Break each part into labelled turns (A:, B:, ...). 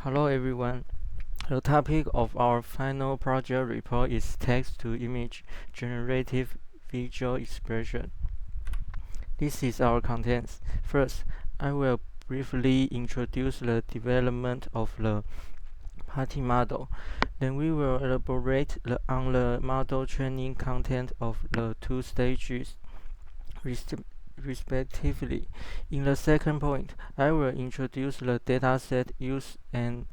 A: Hello everyone. The topic of our final project report is text-to-image generative visual expression. This is our contents. First, I will briefly introduce the development of the party model. Then we will elaborate on the model training content of the two stages respectively. In the second point, I will introduce the dataset use and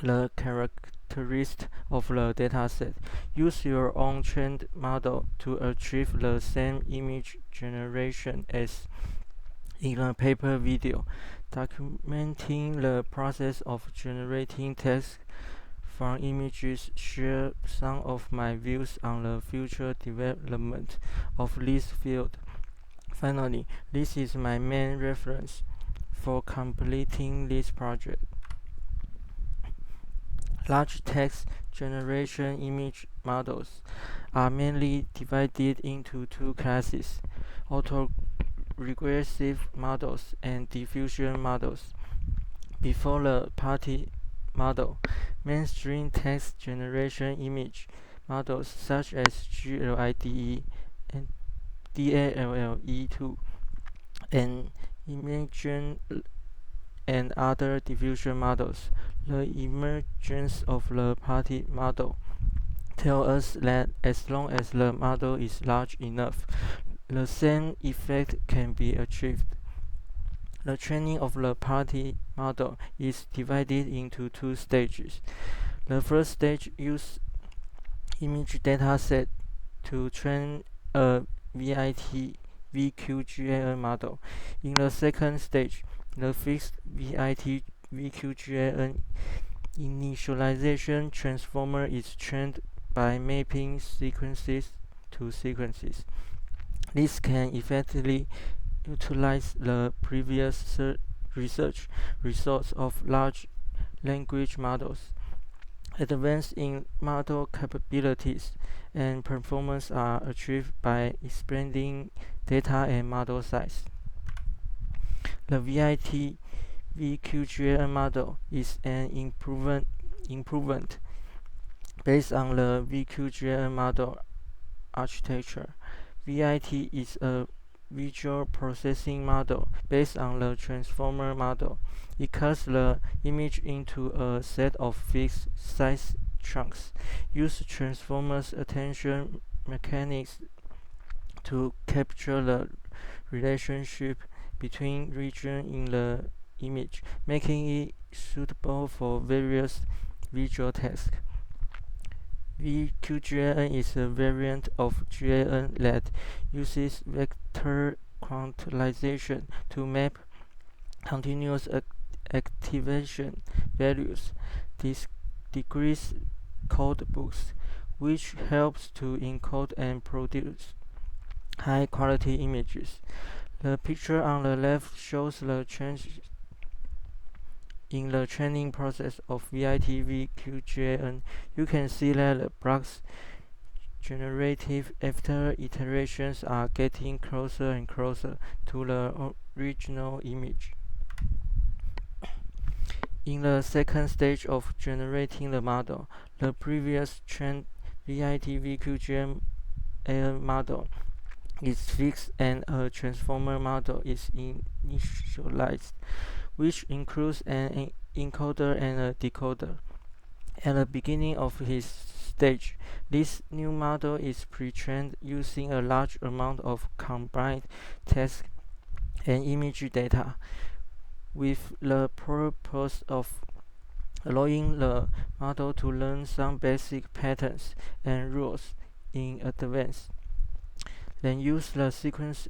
A: the characteristics of the dataset. Use your own trained model to achieve the same image generation as in a paper video. Documenting the process of generating text from images, share some of my views on the future development of this field. Finally, this is my main reference for completing this project. Large text generation image models are mainly divided into two classes: autoregressive models and diffusion models. Before the party model, mainstream text generation image models such as GLIDE and DALLE2 and Imagen and other diffusion models. The emergence of the party model tells us that as long as the model is large enough, the same effect can be achieved. The training of the party model is divided into two stages. The first stage uses image dataset to train a VIT VQGAN model. In the second stage, the fixed VIT VQGAN initialization transformer is trained by mapping sequences to sequences. This can effectively utilize the previous research results of large language models. Advances in model capabilities and performance are achieved by expanding data and model size. The VIT VQGAN model is an improvement based on the VQGAN model architecture. VIT is a visual processing model based on the transformer model. It cuts the image into a set of fixed size chunks. Use transformers attention mechanics to capture the relationship between regions in the image, making it suitable for various visual tasks. VQGAN is a variant of GAN that uses vector quantization to map continuous activation values. This decreases code books, which helps to encode and produce high-quality images. The picture on the left shows the change in the training process of VIT VQGAN. You can see that the blocks generated after iterations are getting closer and closer to the original image. In the second stage of generating the model, the previous trained VIT VQGAN model is fixed and a transformer model is initialized, which includes an encoder and a decoder. At the beginning of his stage, this new model is pre-trained using a large amount of combined text and image data, with the purpose of allowing the model to learn some basic patterns and rules in advance. Then use the sequences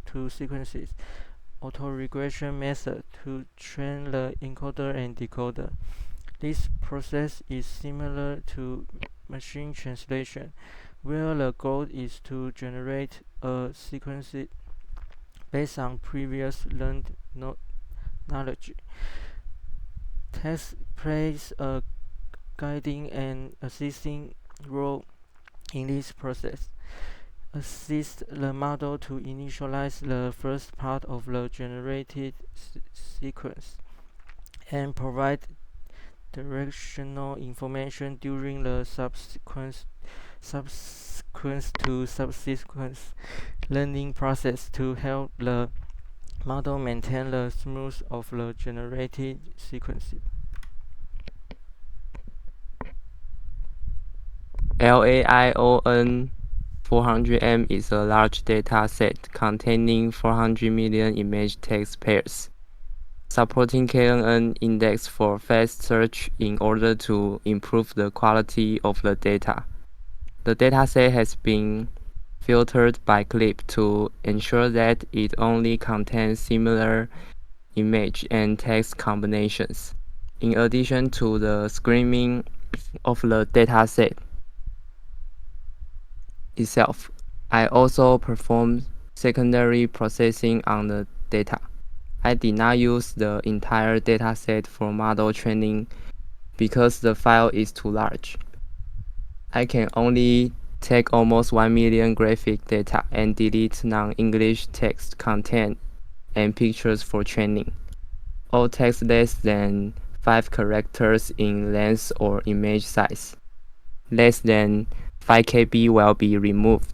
A: to sequences autoregression method to train the encoder and decoder. This process is similar to machine translation, where the goal is to generate a sequence based on previous learned knowledge. Text plays a guiding and assisting role in this process. Assist the model to initialize the first part of the generated sequence and provide directional information during the subsequent learning process to help the model maintain the smooth of the generated sequence.
B: LAION 400M is a large data set containing 400 million image text pairs, supporting KNN index for fast search in order to improve the quality of the data. The dataset has been filtered by clip to ensure that it only contains similar image and text combinations. In addition to the screening of the dataset itself, I also performed secondary processing on the data. I did not use the entire dataset for model training because the file is too large. I can only take almost 1 million graphic data and delete non-English text content and pictures for training. All text less than 5 characters in length or image size less than 5 KB will be removed.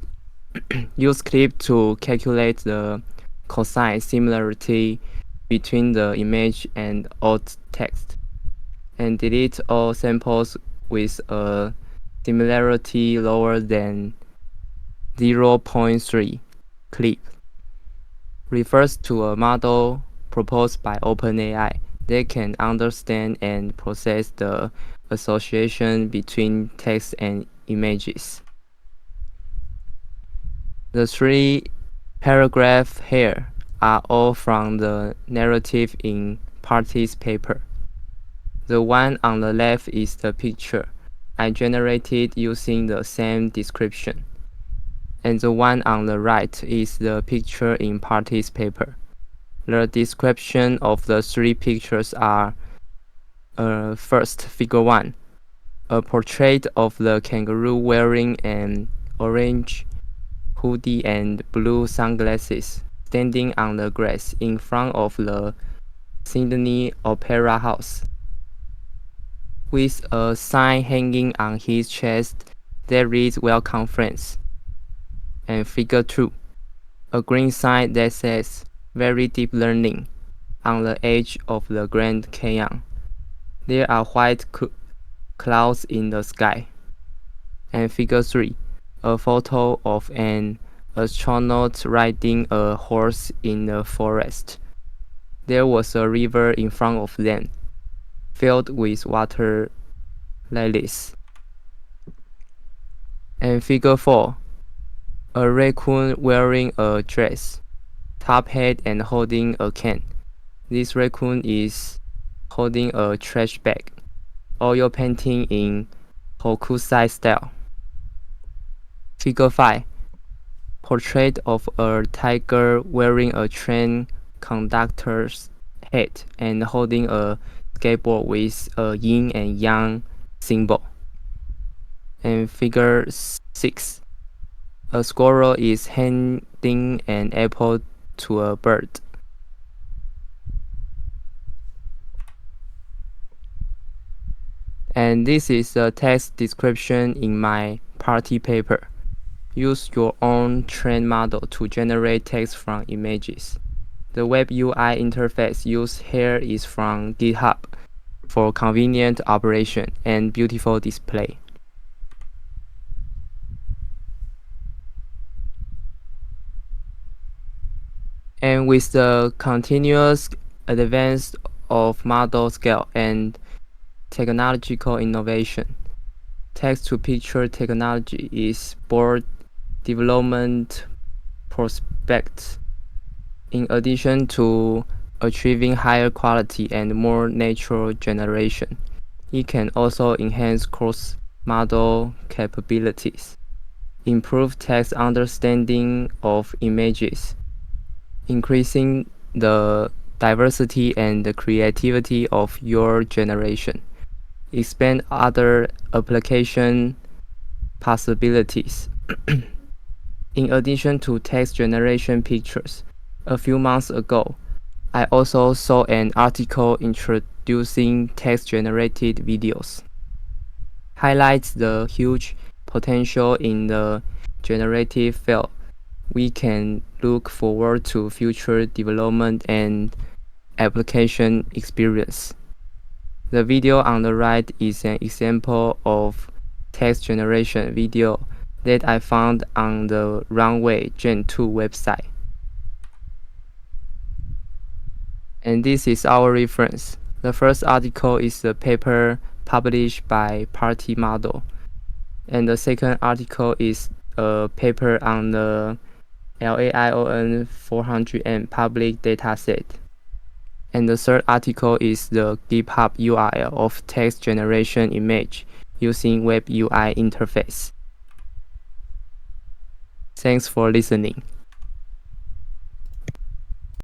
B: Use clip to calculate the cosine similarity between the image and alt text, and delete all samples with a similarity lower than 0.3. Clip refers to a model proposed by OpenAI that can understand and process the association between text and images. The 3 paragraphs here are all from the narrative in Party's paper. The one on the left is the picture I generated using the same description, and the one on the right is the picture in Party's paper. The description of the 3 pictures are first, figure 1, a portrait of the kangaroo wearing an orange hoodie and blue sunglasses, standing on the grass in front of the Sydney Opera House, with a sign hanging on his chest that reads "Welcome, friends." And figure 2, a green sign that says "Very Deep Learning" on the edge of the Grand Canyon. There are white clouds in the sky. And figure 3, a photo of an astronaut riding a horse in the forest. There was a river in front of them, filled with water lilies. And figure 4, a raccoon wearing a dress, top hat, and holding a can. This raccoon is holding a trash bag, oil painting in Hokusai style. Figure 5, portrait of a tiger wearing a train conductor's hat and holding a skateboard with a yin and yang symbol. And figure 6, a squirrel is handing an apple to a bird. And this is the text description in my party paper. Use your own trained model to generate text from images. The web UI interface used here is from GitHub for convenient operation and beautiful display. And with the continuous advance of model scale and technological innovation, text-to-picture technology is board development prospects. In addition to achieving higher quality and more natural generation, it can also enhance cross-model capabilities, improve text understanding of images, increasing the diversity and the creativity of your generation, expand other application possibilities. In addition to text generation pictures, a few months ago, I also saw an article producing text-generated videos. Highlights the huge potential in the generative field. We can look forward to future development and application experience. The video on the right is an example of text generation video that I found on the Runway Gen 2 website. And this is our reference. The first article is the paper published by Party Model. And the second article is a paper on the LAION 400M public dataset. And the third article is the GitHub URL of text generation image using Web UI interface. Thanks for listening.